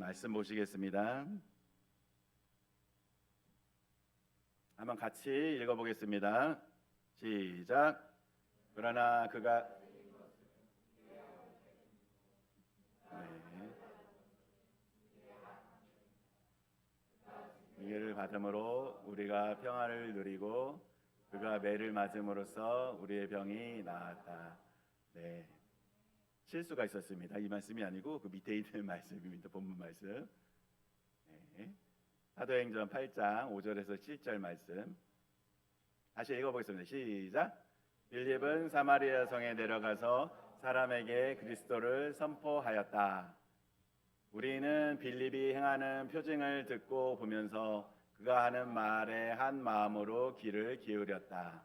말씀 보시겠습니다. 한번 같이 읽어보겠습니다. 시작. 그러나 그가 위계를 받음으로 우리가 평화를 누리고 그가 매를 맞음으로써 우리의 병이 나았다. 네, 실수가 있었습니다. 이 말씀이 아니고 그 밑에 있는 말씀입니다. 본문 말씀. 네. 사도행전 8장 5절에서 7절 말씀 다시 읽어보겠습니다. 시작. 빌립은 사마리아 성에 내려가서 사람에게 그리스도를 선포하였다. 우리는 빌립이 행하는 표징을 듣고 보면서 그가 하는 말에 한 마음으로 귀를 기울였다.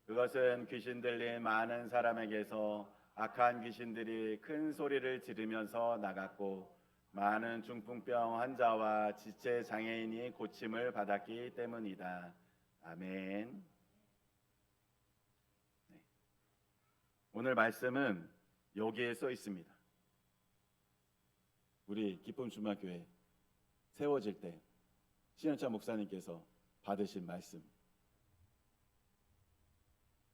그것은 귀신 들린 많은 사람에게서 악한 귀신들이 큰 소리를 지르면서 나갔고 많은 중풍병 환자와 지체 장애인이 고침을 받았기 때문이다. 아멘. 네. 오늘 말씀은 여기에 써 있습니다. 우리 기쁨 주마교회 세워질 때 신현차 목사님께서 받으신 말씀.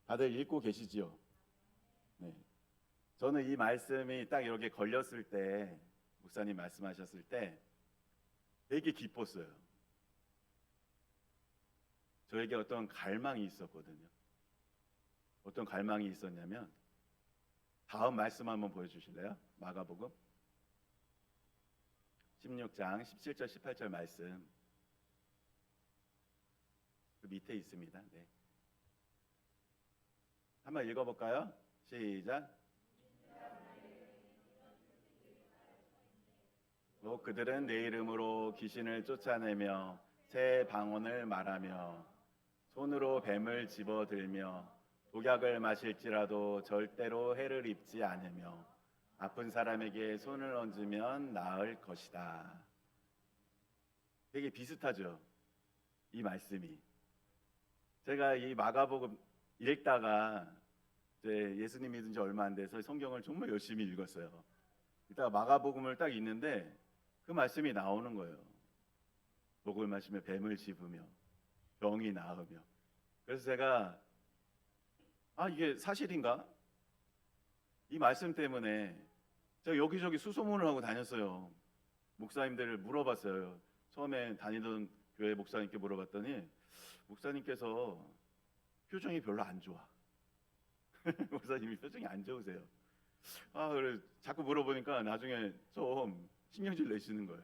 다들 읽고 계시지요? 네. 저는 이 말씀이 딱 이렇게 걸렸을 때, 목사님 말씀하셨을 때 되게 기뻤어요. 저에게 어떤 갈망이 있었거든요. 어떤 갈망이 있었냐면, 다음 말씀 한번 보여주실래요? 마가복음 16장 17절 18절 말씀 그 밑에 있습니다. 네. 한번 읽어볼까요? 시작. 또 그들은 내 이름으로 귀신을 쫓아내며 새 방언을 말하며 손으로 뱀을 집어들며 독약을 마실지라도 절대로 해를 입지 않으며 아픈 사람에게 손을 얹으면 나을 것이다. 되게 비슷하죠? 이 말씀이. 제가 이 마가복음 읽다가 이제 예수님 믿은 지 얼마 안 돼서 성경을 정말 열심히 읽었어요. 이따가 마가복음을 딱 읽는데 그 말씀이 나오는 거예요. 독을 마시며 뱀을 씹으며 병이 나으며. 그래서 제가 이게 사실인가? 이 말씀 때문에 제가 여기저기 수소문을 하고 다녔어요. 목사님들을 물어봤어요. 처음에 다니던 교회 목사님께 물어봤더니 목사님께서 표정이 별로 안 좋아. 목사님이 표정이 안 좋으세요. 그래 자꾸 물어보니까 나중에 좀 신경질 내시는 거예요.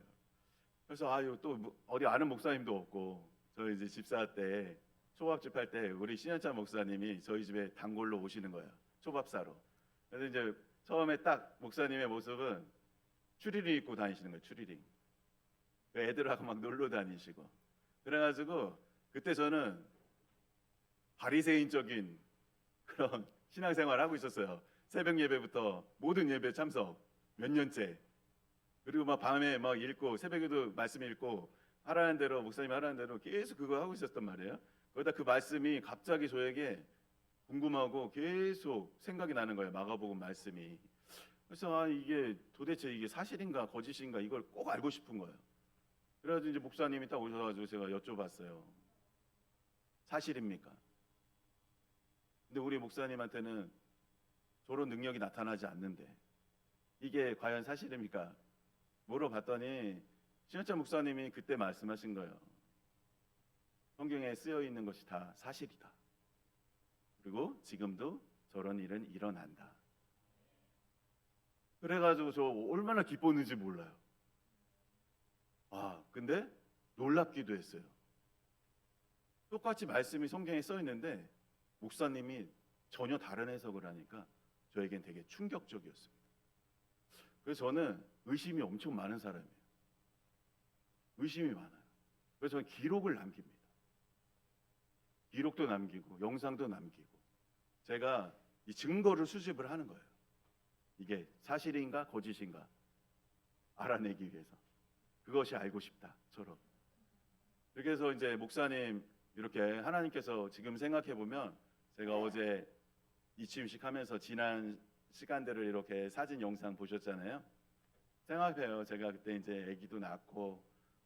그래서 또 어디 아는 목사님도 없고 저 이제 집사 때 초밥집 할 때 우리 신현찬 목사님이 저희 집에 단골로 오시는 거예요. 초밥 사러. 그래서 이제 처음에 딱 목사님의 모습은 추리닝 입고 다니시는 거예요. 추리닝. 애들하고 막 놀러 다니시고. 그래가지고 그때 저는 바리새인적인 그런 신앙생활을 하고 있었어요. 새벽 예배부터 모든 예배 참석 몇 년째. 그리고 막 밤에 막 읽고 새벽에도 말씀 읽고 하라는 대로 목사님 하라는 대로 계속 그거 하고 있었단 말이에요. 거기다 그 말씀이 갑자기 저에게 궁금하고 계속 생각이 나는 거예요. 마가복음 말씀이. 그래서 이게 도대체 이게 사실인가 거짓인가 이걸 꼭 알고 싶은 거예요. 그래가지고 이제 목사님이 딱 오셔가지고 제가 여쭤봤어요. 사실입니까? 근데 우리 목사님한테는 저런 능력이 나타나지 않는데 이게 과연 사실입니까? 물어봤더니 신현찬 목사님이 그때 말씀하신 거예요. 성경에 쓰여 있는 것이 다 사실이다. 그리고 지금도 저런 일은 일어난다. 그래가지고 저 얼마나 기뻤는지 몰라요. 근데 놀랍기도 했어요. 똑같이 말씀이 성경에 써 있는데 목사님이 전혀 다른 해석을 하니까 저에겐 되게 충격적이었습니다. 그래서 저는 의심이 엄청 많은 사람이에요. 의심이 많아요. 그래서 저는 기록을 남깁니다. 기록도 남기고 영상도 남기고 제가 이 증거를 수집을 하는 거예요. 이게 사실인가 거짓인가 알아내기 위해서. 그것이 알고 싶다처럼. 이렇게 해서 이제 목사님 이렇게 하나님께서 지금 생각해 보면 제가 어제 이치음식 하면서 지난 시간들을 이렇게 사진 영상 보셨잖아요. 생각해요. 제가 그때 이제 아기도 낳고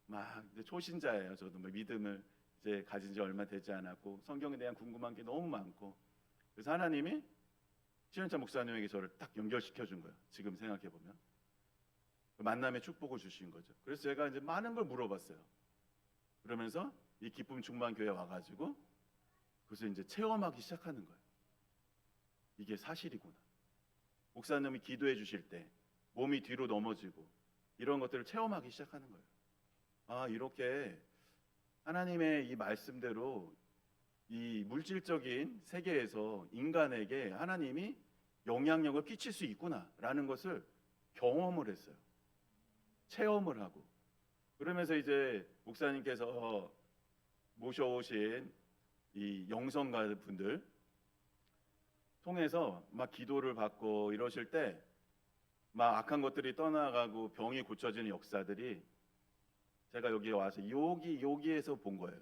막 이제 초신자예요. 저도 뭐 믿음을 이제 가진 지 얼마 되지 않았고 성경에 대한 궁금한 게 너무 많고, 그래서 하나님이 신현자 목사님에게 저를 딱 연결시켜 준 거예요. 지금 생각해 보면 그 만남의 축복을 주신 거죠. 그래서 제가 이제 많은 걸 물어봤어요. 그러면서 이 기쁨 충만 교회 와가지고 그래서 이제 체험하기 시작하는 거예요. 이게 사실이구나. 목사님이 기도해 주실 때 몸이 뒤로 넘어지고 이런 것들을 체험하기 시작하는 거예요. 아, 이렇게 하나님의 이 말씀대로 이 물질적인 세계에서 인간에게 하나님이 영향력을 끼칠 수 있구나라는 것을 경험을 했어요. 체험을 하고. 그러면서 이제 목사님께서 모셔오신 이 영성가 분들 통해서 막 기도를 받고 이러실 때 막 악한 것들이 떠나가고 병이 고쳐지는 역사들이 제가 여기에 와서 여기에서 본 거예요.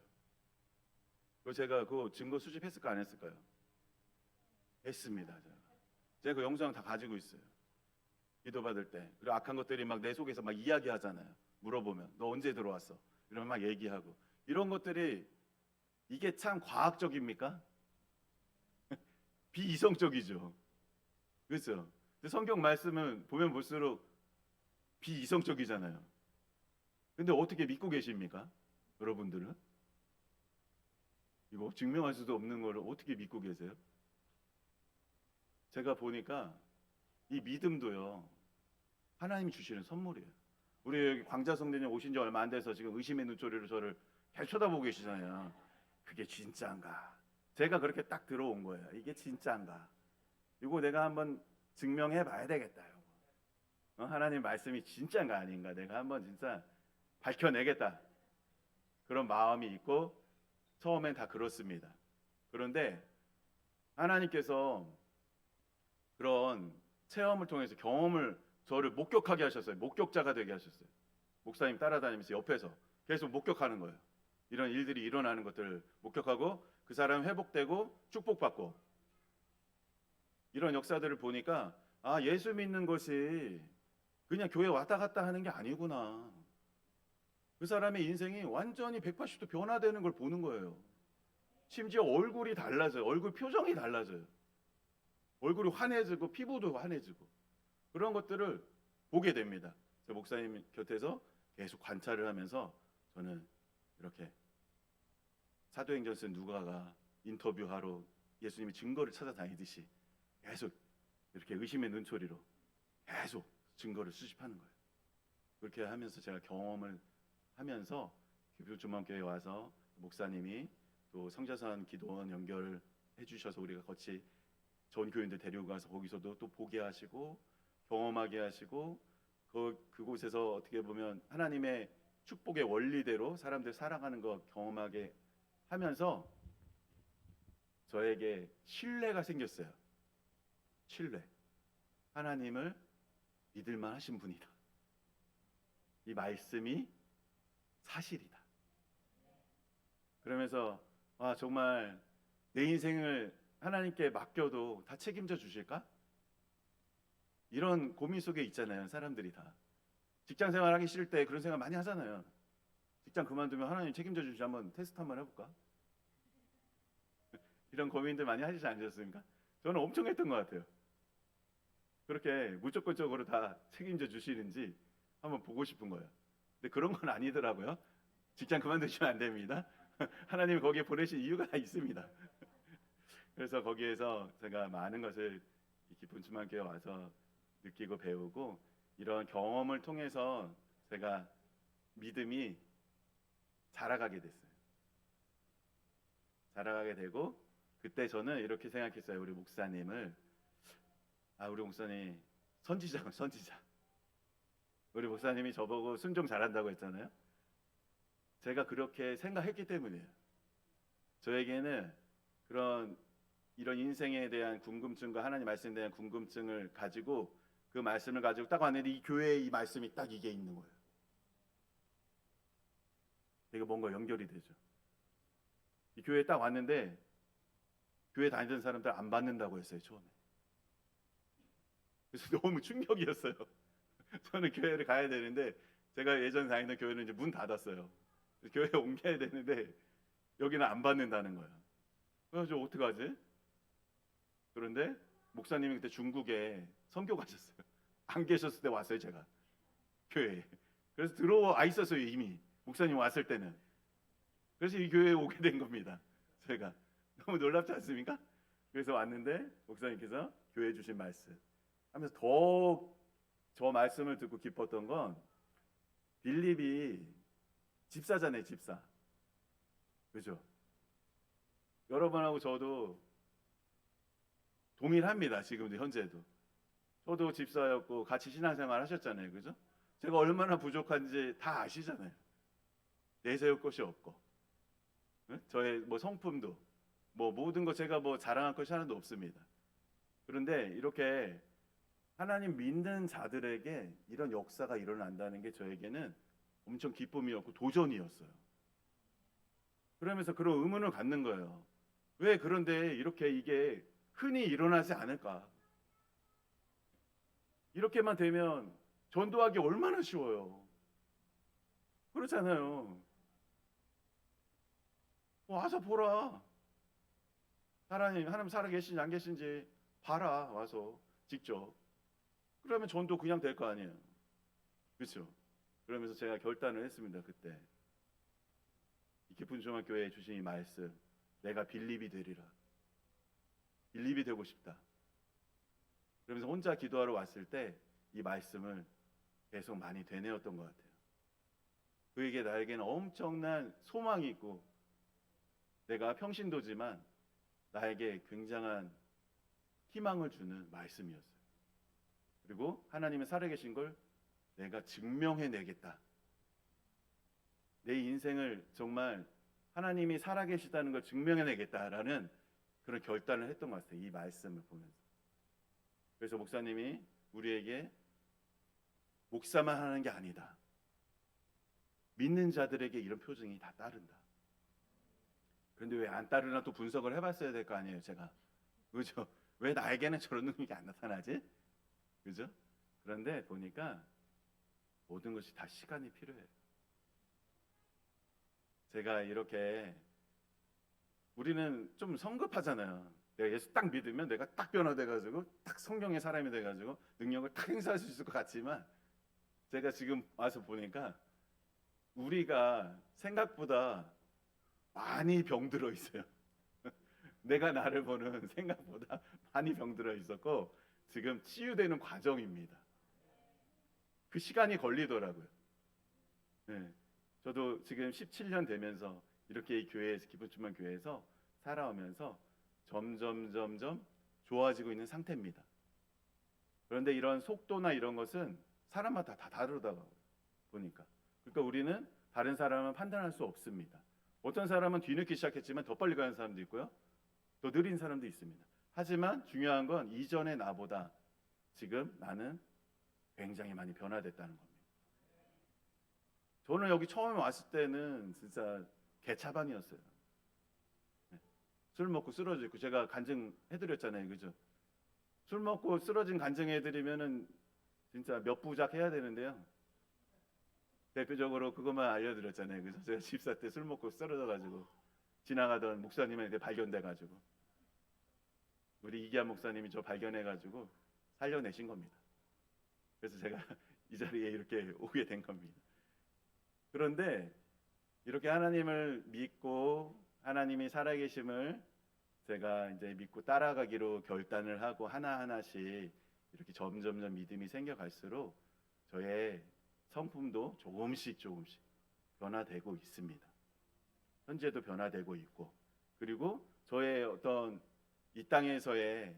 그리고 제가 그 증거 수집했을까 안 했을까요? 했습니다. 제가 그 영상 다 가지고 있어요. 기도받을 때. 그리고 악한 것들이 막 내 속에서 막 이야기하잖아요. 물어보면 너 언제 들어왔어? 이러면 막 얘기하고 이런 것들이 이게 참 과학적입니까? 비이성적이죠. 그렇죠? 근데 성경 말씀은 보면 볼수록 비이성적이잖아요. 근데 어떻게 믿고 계십니까? 여러분들은? 이거 증명할 수도 없는 거를 어떻게 믿고 계세요? 제가 보니까 이 믿음도요, 하나님이 주시는 선물이에요. 우리 여기 광자성대님 오신 지 얼마 안 돼서 지금 의심의 눈초리로 저를 잘 쳐다보고 계시잖아요. 그게 진짜인가? 제가 그렇게 딱 들어온 거예요. 이게 진짜인가? 이거 내가 한번 증명해 봐야 되겠다. 하나님 말씀이 진짜인가 아닌가? 내가 한번 진짜 밝혀내겠다. 그런 마음이 있고 처음엔 다 그렇습니다. 그런데 하나님께서 그런 체험을 통해서 경험을 저를 목격하게 하셨어요. 목격자가 되게 하셨어요. 목사님 따라다니면서 옆에서 계속 목격하는 거예요. 이런 일들이 일어나는 것들을 목격하고 그 사람 회복되고 축복받고 이런 역사들을 보니까 아, 예수 믿는 것이 그냥 교회 왔다 갔다 하는 게 아니구나. 그 사람의 인생이 완전히 180도 변화되는 걸 보는 거예요. 심지어 얼굴이 달라져요. 얼굴 표정이 달라져요. 얼굴이 환해지고 피부도 환해지고 그런 것들을 보게 됩니다. 목사님 곁에서 계속 관찰을 하면서 저는 이렇게 사도행전 쓴 누가가 인터뷰하러 예수님이 증거를 찾아다니듯이 계속 이렇게 의심의 눈초리로 계속 증거를 수집하는 거예요. 그렇게 하면서 제가 경험을 하면서 기쁨주만교회에 와서 목사님이 또 성자산 기도원 연결해 주셔서 우리가 같이 전 교인들 데리고 가서 거기서도 또 보게 하시고 경험하게 하시고 그곳에서 어떻게 보면 하나님의 축복의 원리대로 사람들 살아가는 거 경험하게 하면서 저에게 신뢰가 생겼어요. 신뢰. 하나님을 믿을만 하신 분이다. 이 말씀이 사실이다. 그러면서 아, 정말 내 인생을 하나님께 맡겨도 다 책임져 주실까? 이런 고민 속에 있잖아요. 사람들이 다. 직장 생활 하기 싫을 때 그런 생각 많이 하잖아요. 직장 그만두면 하나님 책임져 주시 한번 테스트 한번 해볼까? 이런 고민들 많이 하시지 않으셨습니까? 저는 엄청 했던 것 같아요. 그렇게 무조건적으로 다 책임져 주시는지 한번 보고 싶은 거예요. 근데 그런 건 아니더라고요. 직장 그만두시면 안 됩니다. 하나님이 거기에 보내신 이유가 있습니다. 그래서 거기에서 제가 많은 것을 기쁜 주만교회 와서 느끼고 배우고 이런 경험을 통해서 제가 믿음이 자라가게 됐어요. 자라가게 되고 그때 저는 이렇게 생각했어요. 우리 목사님을 우리 목사님 선지자. 우리 목사님이 저보고 순종 잘한다고 했잖아요. 제가 그렇게 생각했기 때문이에요. 저에게는 이런 인생에 대한 궁금증과 하나님 말씀에 대한 궁금증을 가지고 그 말씀을 가지고 딱 왔는데 이 교회에 이 말씀이 딱 이게 있는 거예요. 이게 뭔가 연결이 되죠. 이 교회에 딱 왔는데 교회 다니던 사람들 안 받는다고 했어요, 처음에. 그래서 너무 충격이었어요. 저는 교회를 가야 되는데 제가 예전 다니던 교회는 이제 문 닫았어요. 교회 옮겨야 되는데 여기는 안 받는다는 거예요. 그래서 어떻게 하지? 그런데 목사님이 그때 중국에 선교 가셨어요. 안 계셨을 때 왔어요, 제가 교회에. 그래서 들어와 있었어요, 이미 목사님 왔을 때는. 그래서 이 교회에 오게 된 겁니다. 제가 너무 놀랍지 않습니까? 그래서 왔는데 목사님께서 교회에 주신 말씀 하면서 더 저 말씀을 듣고 기뻤던 건 빌립이 집사잖아요, 집사. 그죠? 여러분하고 저도 동일합니다. 지금도 현재도. 저도 집사였고 같이 신앙생활 하셨잖아요. 그죠? 제가 얼마나 부족한지 다 아시잖아요. 내세울 것이 없고. 응? 저의 뭐 성품도 뭐 모든 거 제가 뭐 자랑할 것이 하나도 없습니다. 그런데 이렇게 하나님 믿는 자들에게 이런 역사가 일어난다는 게 저에게는 엄청 기쁨이었고 도전이었어요. 그러면서 그런 의문을 갖는 거예요. 왜 그런데 이렇게 이게 흔히 일어나지 않을까? 이렇게만 되면 전도하기 얼마나 쉬워요. 그렇잖아요. 와서 보라. 하나님 살아 계신지 안 계신지 봐라. 와서 직접. 그러면 전도 그냥 될 거 아니에요. 그렇죠? 그러면서 제가 결단을 했습니다. 그때 이 깊은 중학교에 주신 이 말씀, 내가 빌립이 되리라. 빌립이 되고 싶다. 그러면서 혼자 기도하러 왔을 때 이 말씀을 계속 많이 되뇌었던 것 같아요. 그에게 나에게는 엄청난 소망이 있고 내가 평신도지만 나에게 굉장한 희망을 주는 말씀이었어요. 그리고 하나님은 살아계신 걸 내가 증명해내겠다. 내 인생을 정말 하나님이 살아계시다는 걸 증명해내겠다라는 그런 결단을 했던 것 같아요. 이 말씀을 보면서. 그래서 목사님이 우리에게 목사만 하는 게 아니다. 믿는 자들에게 이런 표징이 다 따른다. 그런데 왜 안 따르나 또 분석을 해봤어야 될 거 아니에요, 제가. 그죠? 왜 나에게는 저런 능력이 안 나타나지? 그죠? 그런데 보니까 모든 것이 다 시간이 필요해요. 제가 이렇게 우리는 좀 성급하잖아요. 내가 예수 딱 믿으면 내가 딱 변화돼가지고 딱 성령의 사람이 돼가지고 능력을 딱 행사할 수 있을 것 같지만 제가 지금 와서 보니까 우리가 생각보다 많이 병들어 있어요. 내가 나를 보는 생각보다 많이 병들어 있었고 지금 치유되는 과정입니다. 그 시간이 걸리더라고요. 네. 저도 지금 17년 되면서 이렇게 이 교회에서 기쁜 충만 교회에서 살아오면서 점점 좋아지고 있는 상태입니다. 그런데 이런 속도나 이런 것은 사람마다 다 다르다고 보니까. 그러니까 우리는 다른 사람은 판단할 수 없습니다. 어떤 사람은 뒤늦게 시작했지만 더 빨리 가는 사람도 있고요. 더 느린 사람도 있습니다. 하지만 중요한 건 이전의 나보다 지금 나는 굉장히 많이 변화됐다는 겁니다. 저는 여기 처음에 왔을 때는 진짜 개차반이었어요. 술 먹고 쓰러져 있고 제가 간증해드렸잖아요, 그죠? 술 먹고 쓰러진 간증해드리면은 진짜 몇 부작 해야 되는데요. 대표적으로 그것만 알려드렸잖아요, 그죠? 제가 집사 때 술 먹고 쓰러져가지고 지나가던 목사님한테 발견돼가지고 우리 이기한 목사님이 저 발견해가지고 살려내신 겁니다. 그래서 제가 이 자리에 이렇게 오게 된 겁니다. 그런데 이렇게 하나님을 믿고 하나님이 살아계심을 제가 이제 믿고 따라가기로 결단을 하고 하나하나씩 이렇게 점점 믿음이 생겨갈수록 저의 성품도 조금씩 변화되고 있습니다. 현재도 변화되고 있고 그리고 저의 어떤 이 땅에서의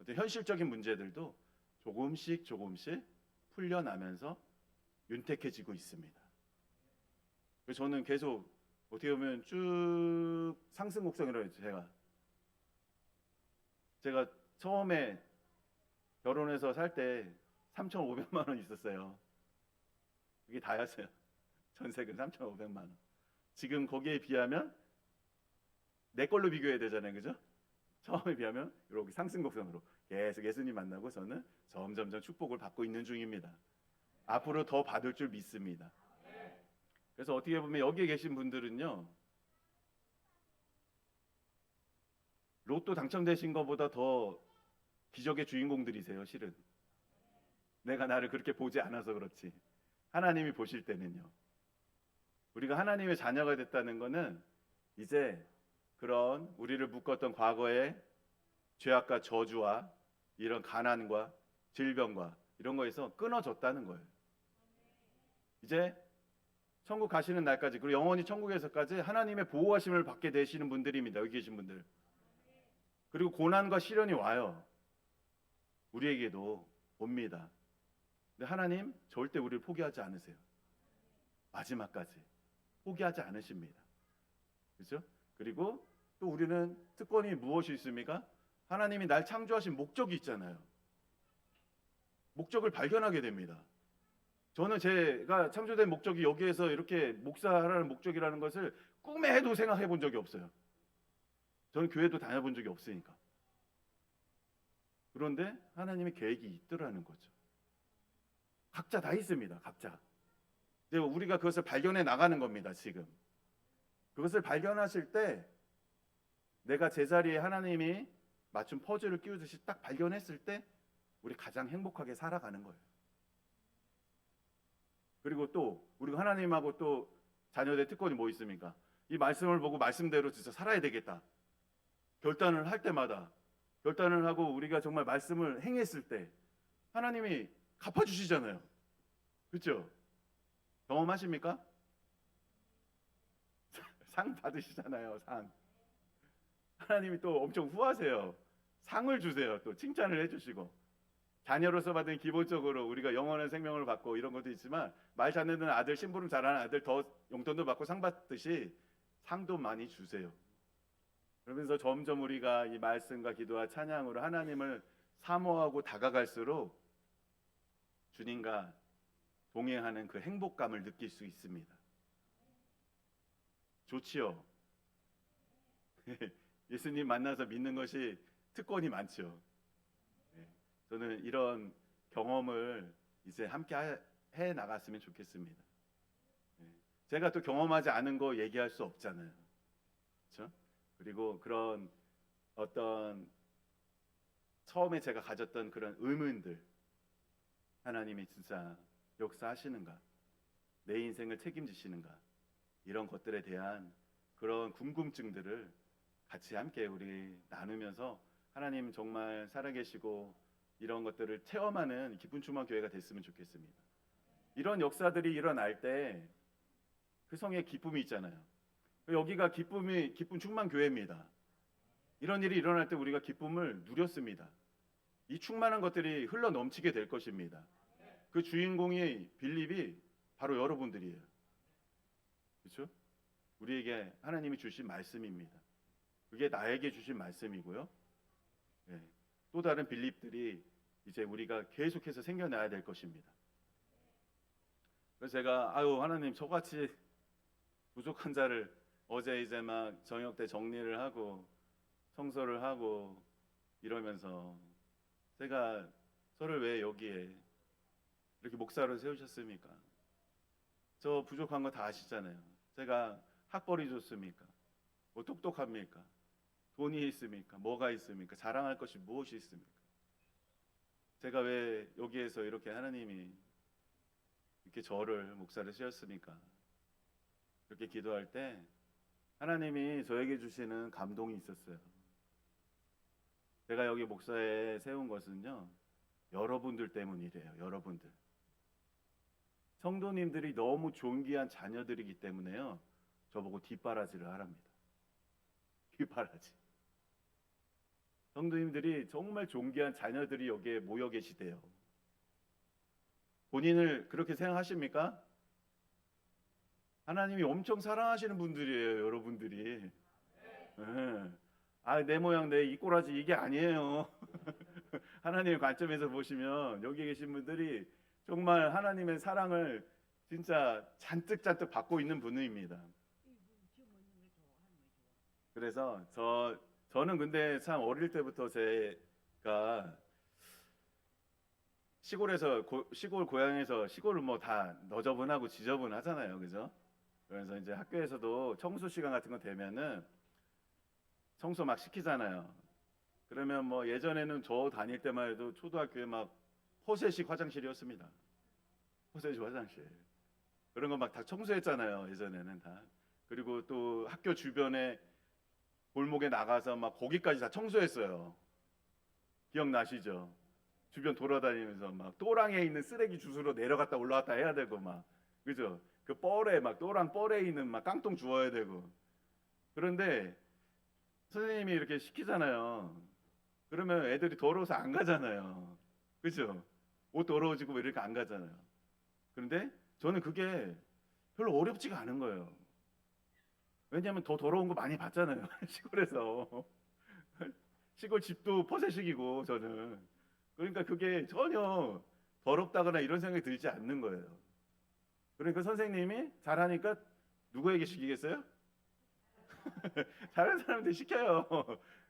어떤 현실적인 문제들도 조금씩 풀려나면서 윤택해지고 있습니다. 그래서 저는 계속 어떻게 보면 쭉 상승 곡선이라고 했죠. 제가 처음에 결혼해서 살 때 3,500만 원 있었어요. 그게 다였어요. 전세금 3,500만 원. 지금 거기에 비하면 내 걸로 비교해야 되잖아요, 그죠? 처음에 비하면 이렇게 상승 곡선으로 계속 예수님 만나고 저는 점점점 축복을 받고 있는 중입니다. 앞으로 더 받을 줄 믿습니다. 그래서 어떻게 보면 여기에 계신 분들은요, 로또 당첨되신 것보다 더 기적의 주인공들이세요. 실은 내가 나를 그렇게 보지 않아서 그렇지 하나님이 보실 때는요, 우리가 하나님의 자녀가 됐다는 것은 이제 그런 우리를 묶었던 과거의 죄악과 저주와 이런 가난과 질병과 이런 거에서 끊어졌다는 거예요. 이제 천국 가시는 날까지, 그리고 영원히 천국에서까지 하나님의 보호하심을 받게 되시는 분들입니다. 여기 계신 분들. 그리고 고난과 시련이 와요. 우리에게도 옵니다. 근데 하나님 절대 우리를 포기하지 않으세요. 마지막까지 포기하지 않으십니다. 그렇죠? 그리고 또 우리는 특권이 무엇이 있습니까? 하나님이 날 창조하신 목적이 있잖아요. 목적을 발견하게 됩니다. 저는 제가 창조된 목적이 여기에서 이렇게 목사하라는 목적이라는 것을 꿈에도 생각해 본 적이 없어요. 저는 교회도 다녀본 적이 없으니까. 그런데 하나님의 계획이 있더라는 거죠. 각자 다 있습니다. 각자. 이제 우리가 그것을 발견해 나가는 겁니다. 지금. 그것을 발견하실 때 내가 제자리에 하나님이 맞춤 퍼즐을 끼우듯이 딱 발견했을 때 우리 가장 행복하게 살아가는 거예요. 그리고 또 우리가 하나님하고 또 자녀의 특권이 뭐 있습니까? 이 말씀을 보고 말씀대로 진짜 살아야 되겠다. 결단을 할 때마다, 결단을 하고 우리가 정말 말씀을 행했을 때 하나님이 갚아주시잖아요. 그렇죠? 경험하십니까? 상 받으시잖아요. 상. 하나님이 또 엄청 후하세요. 상을 주세요. 또 칭찬을 해주시고, 자녀로서 받은 기본적으로 우리가 영원한 생명을 받고 이런 것도 있지만, 말 잘 듣는 아들, 심부름 잘하는 아들 더 용돈도 받고 상 받듯이 상도 많이 주세요. 그러면서 점점 우리가 이 말씀과 기도와 찬양으로 하나님을 사모하고 다가갈수록 주님과 동행하는 그 행복감을 느낄 수 있습니다. 좋지요? 예수님 만나서 믿는 것이 특권이 많죠. 저는 이런 경험을 이제 함께 해 나갔으면 좋겠습니다. 제가 또 경험하지 않은 거 얘기할 수 없잖아요. 그렇죠? 그리고 그런 어떤 처음에 제가 가졌던 그런 의문들, 하나님이 진짜 역사하시는가, 내 인생을 책임지시는가, 이런 것들에 대한 그런 궁금증들을 같이 함께 우리 나누면서 하나님 정말 살아계시고 이런 것들을 체험하는 기쁜 충만 교회가 됐으면 좋겠습니다. 이런 역사들이 일어날 때 그 성에 기쁨이 있잖아요. 여기가 기쁜 충만 교회입니다. 이런 일이 일어날 때 우리가 기쁨을 누렸습니다. 이 충만한 것들이 흘러 넘치게 될 것입니다. 그 주인공이 빌립이 바로 여러분들이에요. 그렇죠? 우리에게 하나님이 주신 말씀입니다. 그게 나에게 주신 말씀이고요. 네. 또 다른 빌립들이 이제 우리가 계속해서 생겨나야 될 것입니다. 그래서 제가 하나님 저같이 부족한 자를 어제 이제 막 저녁 때 정리를 하고 청소를 하고 이러면서 제가 저를 왜 여기에 이렇게 목사로 세우셨습니까? 저 부족한 거 다 아시잖아요. 제가 학벌이 좋습니까? 뭐 똑똑합니까? 돈이 있습니까? 뭐가 있습니까? 자랑할 것이 무엇이 있습니까? 제가 왜 여기에서 이렇게 하나님이 이렇게 저를 목사를 세웠습니까? 이렇게 기도할 때 하나님이 저에게 주시는 감동이 있었어요. 제가 여기 목사에 세운 것은요, 여러분들 때문이래요. 여러분들. 성도님들이 너무 존귀한 자녀들이기 때문에요, 저보고 뒷바라지를 하랍니다. 뒷바라지. 성도님들이 정말 존귀한 자녀들이 여기에 모여 계시대요. 본인을 그렇게 생각하십니까? 하나님이 엄청 사랑하시는 분들이에요, 여러분들이. 내 모양 내 이꼬라지 이게 아니에요. 하나님의 관점에서 보시면 여기 계신 분들이 정말 하나님의 사랑을 진짜 잔뜩 받고 있는 분입니다. 그래서 저는 근데 참 어릴 때부터 제가 시골 고향에서 시골을 뭐 다 너저분하고 지저분하잖아요, 그죠? 그래서 이제 학교에서도 청소 시간 같은 거 되면은 청소 막 시키잖아요. 그러면 뭐 예전에는 저 다닐 때만 해도 초등학교에 막 호세식 화장실이었습니다. 호세식 화장실. 그런 거 막 다 청소했잖아요, 예전에는 다. 그리고 또 학교 주변에 골목에 나가서 막 거기까지 다 청소했어요. 기억나시죠? 주변 돌아다니면서 막 또랑에 있는 쓰레기 주스로 내려갔다 올라갔다 해야 되고 막 그죠? 그 뻘에 막 또랑 뻘에 있는 막 깡통 주워야 되고. 그런데 선생님이 이렇게 시키잖아요. 그러면 애들이 더러워서 안 가잖아요. 그죠? 옷 더러워지고 뭐 이렇게 안 가잖아요. 그런데 저는 그게 별로 어렵지가 않은 거예요. 왜냐하면 더 더러운 거 많이 봤잖아요. 시골에서. 시골 집도 퍼세식이고 저는. 그러니까 그게 전혀 더럽다거나 이런 생각이 들지 않는 거예요. 그러니까 선생님이 잘하니까 누구에게 시키겠어요? 잘하는 사람한테 시켜요.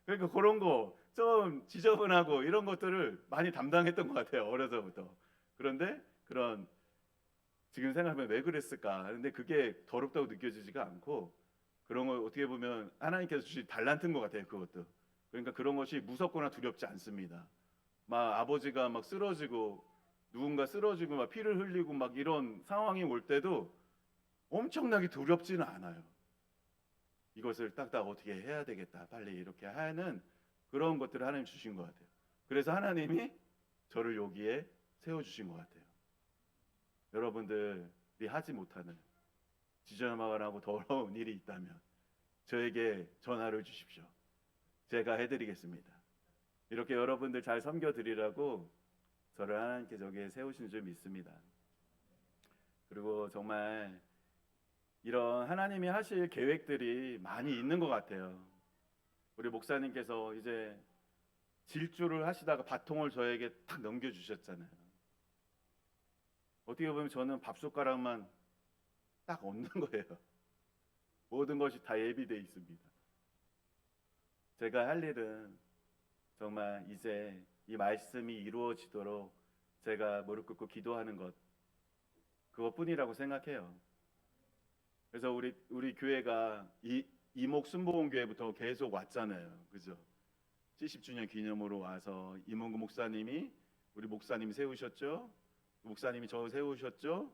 그러니까 그런 거 좀 지저분하고 이런 것들을 많이 담당했던 것 같아요. 어려서부터. 그런데 그런 지금 생각하면 왜 그랬을까? 근데 그게 더럽다고 느껴지지가 않고 그런 걸 어떻게 보면 하나님께서 주신 달란트인 것 같아요. 그것도. 그러니까 그런 것이 무섭거나 두렵지 않습니다. 막 아버지가 막 쓰러지고 누군가 쓰러지고 막 피를 흘리고 막 이런 상황이 올 때도 엄청나게 두렵지는 않아요. 이것을 딱딱 어떻게 해야 되겠다. 빨리 이렇게 하는 그런 것들을 하나님 주신 것 같아요. 그래서 하나님이 저를 여기에 세워주신 것 같아요. 여러분들이 하지 못하는 지저분하고 더러운 일이 있다면 저에게 전화를 주십시오. 제가 해드리겠습니다. 이렇게 여러분들 잘 섬겨드리라고 저를 하나님께서 여기에 세우신 줄 믿습니다. 그리고 정말 이런 하나님이 하실 계획들이 많이 있는 것 같아요. 우리 목사님께서 이제 질주를 하시다가 바통을 저에게 탁 넘겨주셨잖아요. 어떻게 보면 저는 밥숟가락만 딱 얻는 거예요. 모든 것이 다 예비되어 있습니다. 제가 할 일은 정말 이제 이 말씀이 이루어지도록 제가 무릎 꿇고 기도하는 것 그것뿐이라고 생각해요. 그래서 우리 교회가 이목 순복음 교회부터 계속 왔잖아요. 그죠? 70주년 기념으로 와서 이문구 목사님이 우리 목사님 세우셨죠? 목사님이 저 세우셨죠?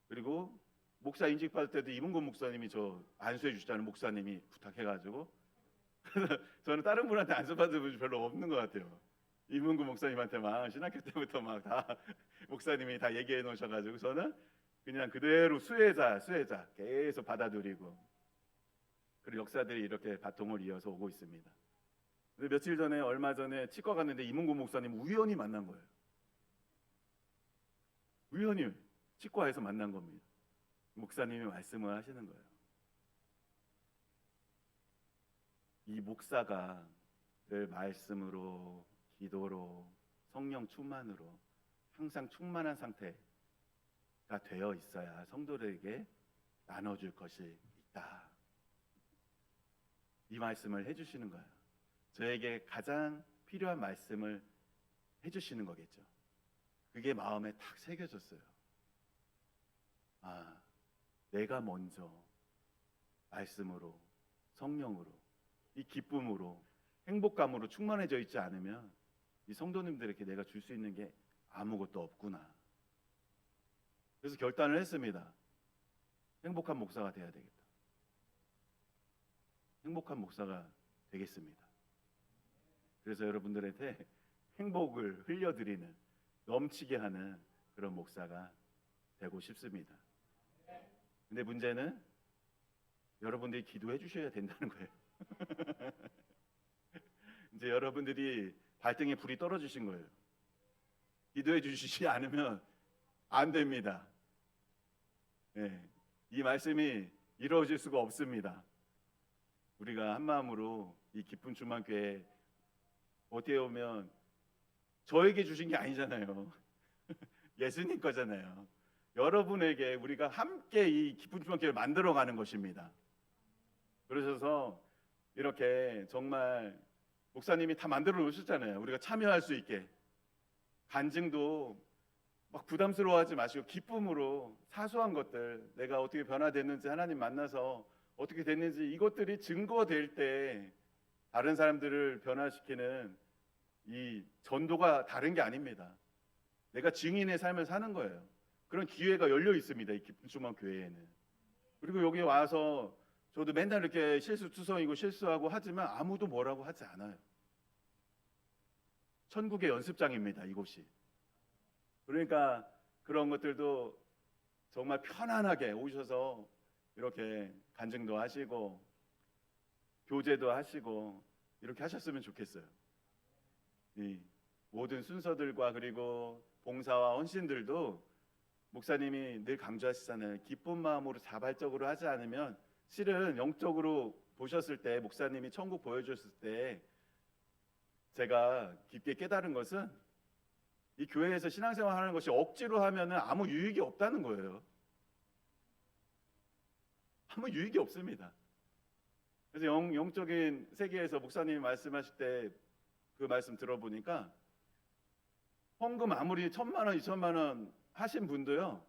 그리고 목사 인직 받을 때도 이문구 목사님이 저 안수해 주시다는 목사님이 부탁해가지고 저는 다른 분한테 안수 받은 분이 별로 없는 것 같아요. 이문구 목사님한테만 신학교 때부터 막 다 목사님이 다 얘기해 놓으셔가지고 저는 그냥 그대로 수혜자 계속 받아들이고 그리고 역사들이 이렇게 바통을 이어서 오고 있습니다. 근데 며칠 전에 얼마 전에 치과 갔는데 이문구 목사님 우연히 만난 거예요. 우연히 치과에서 만난 겁니다. 목사님이 말씀을 하시는 거예요. 이 목사가 늘 말씀으로 기도로 성령 충만으로 항상 충만한 상태가 되어 있어야 성도들에게 나눠줄 것이 있다. 이 말씀을 해주시는 거예요. 저에게 가장 필요한 말씀을 해주시는 거겠죠. 그게 마음에 탁 새겨졌어요. 아, 내가 먼저 말씀으로 성령으로 이 기쁨으로 행복감으로 충만해져 있지 않으면 이 성도님들에게 내가 줄 수 있는 게 아무것도 없구나. 그래서 결단을 했습니다. 행복한 목사가 돼야 되겠다. 행복한 목사가 되겠습니다. 그래서 여러분들한테 행복을 흘려드리는 넘치게 하는 그런 목사가 되고 싶습니다. 근데 문제는 여러분들이 기도해 주셔야 된다는 거예요. 이제 여러분들이 발등에 불이 떨어지신 거예요. 기도해 주시지 않으면 안 됩니다. 네, 이 말씀이 이루어질 수가 없습니다. 우리가 한 마음으로 이 기쁜 주만교회 어떻게 보면 저에게 주신 게 아니잖아요. 예수님 거잖아요. 여러분에게 우리가 함께 이 기쁜 주만교회를 만들어가는 것입니다. 그러셔서 이렇게 정말 목사님이 다 만들어 놓으셨잖아요. 우리가 참여할 수 있게 간증도 막 부담스러워하지 마시고 기쁨으로 사소한 것들, 내가 어떻게 변화됐는지, 하나님 만나서 어떻게 됐는지, 이것들이 증거될 때 다른 사람들을 변화시키는 이 전도가 다른 게 아닙니다. 내가 증인의 삶을 사는 거예요. 그런 기회가 열려 있습니다, 이 기쁨 충만 교회에는. 그리고 여기 와서 저도 맨날 이렇게 실수투성이고 실수하고 하지만 아무도 뭐라고 하지 않아요. 천국의 연습장입니다, 이곳이. 그러니까 그런 것들도 정말 편안하게 오셔서 이렇게 간증도 하시고 교제도 하시고 이렇게 하셨으면 좋겠어요. 이 모든 순서들과 그리고 봉사와 헌신들도 목사님이 늘 강조하시잖아요. 기쁜 마음으로 자발적으로 하지 않으면, 실은 영적으로 보셨을 때, 목사님이 천국 보여줬을 때 제가 깊게 깨달은 것은, 이 교회에서 신앙생활 하는 것이 억지로 하면 아무 유익이 없다는 거예요. 아무 유익이 없습니다. 그래서 영적인 세계에서 목사님이 말씀하실 때 그 말씀 들어보니까, 헌금 아무리 1,000만 원, 2,000만 원 하신 분도요,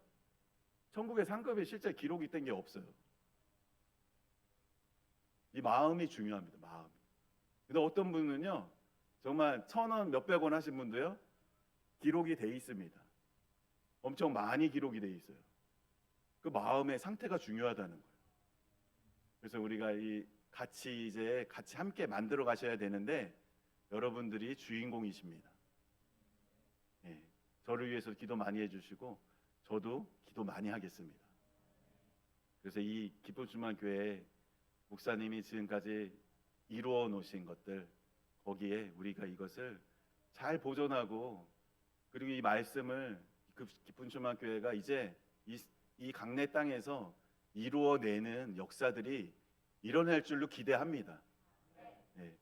천국의 상급에 실제 기록이 된 게 없어요. 이 마음이 중요합니다. 마음이. 근데 어떤 분은요, 정말 1,000원, 몇백 원 하신 분도요, 기록이 돼 있습니다. 엄청 많이 기록이 돼 있어요. 그 마음의 상태가 중요하다는 거예요. 그래서 우리가 이제 같이 함께 만들어 가셔야 되는데, 여러분들이 주인공이십니다. 예, 저를 위해서 기도 많이 해주시고 저도 기도 많이 하겠습니다. 그래서 이 기쁨 충만 교회 목사님이 지금까지 이루어 놓으신 것들, 거기에 우리가 이것을 잘 보존하고, 그리고 이 말씀을, 그 기쁨 충만 교회가 이제 이 강내 땅에서 이루어내는 역사들이 일어날 줄로 기대합니다. 예.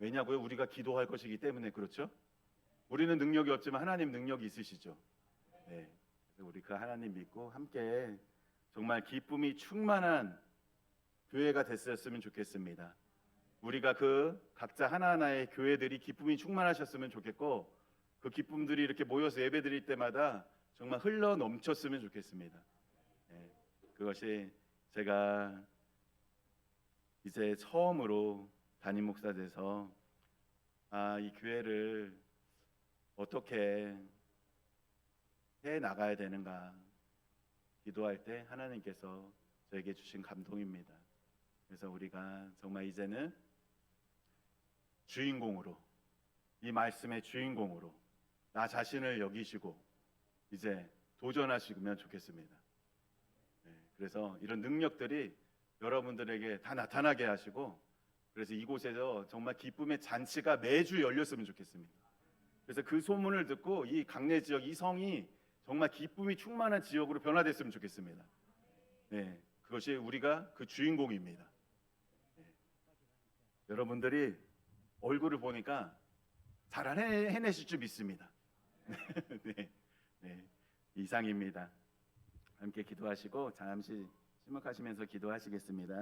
왜냐고요? 우리가 기도할 것이기 때문에. 그렇죠? 우리는 능력이 없지만 하나님 능력이 있으시죠. 네. 그래서 우리 그 하나님 믿고 함께 정말 기쁨이 충만한 교회가 됐었으면 좋겠습니다. 우리가 그 각자 하나하나의 교회들이 기쁨이 충만하셨으면 좋겠고, 그 기쁨들이 이렇게 모여서 예배 드릴 때마다 정말 흘러 넘쳤으면 좋겠습니다. 네. 그것이 제가 이제 처음으로 담임 목사 돼서 이 교회를 어떻게 해 나가야 되는가 기도할 때 하나님께서 저에게 주신 감동입니다. 그래서 우리가 정말 이제는 주인공으로, 이 말씀의 주인공으로 나 자신을 여기시고 이제 도전하시면 좋겠습니다. 네, 그래서 이런 능력들이 여러분들에게 다 나타나게 하시고, 그래서 이곳에서 정말 기쁨의 잔치가 매주 열렸으면 좋겠습니다. 그래서 그 소문을 듣고 이 강내 지역, 이 성이 정말 기쁨이 충만한 지역으로 변화됐으면 좋겠습니다. 네, 그것이 우리가 그 주인공입니다. 네. 여러분들이 얼굴을 보니까 잘 해내실 줄 믿습니다. 네, 네, 이상입니다. 함께 기도하시고 잠시 침묵하시면서 기도하시겠습니다.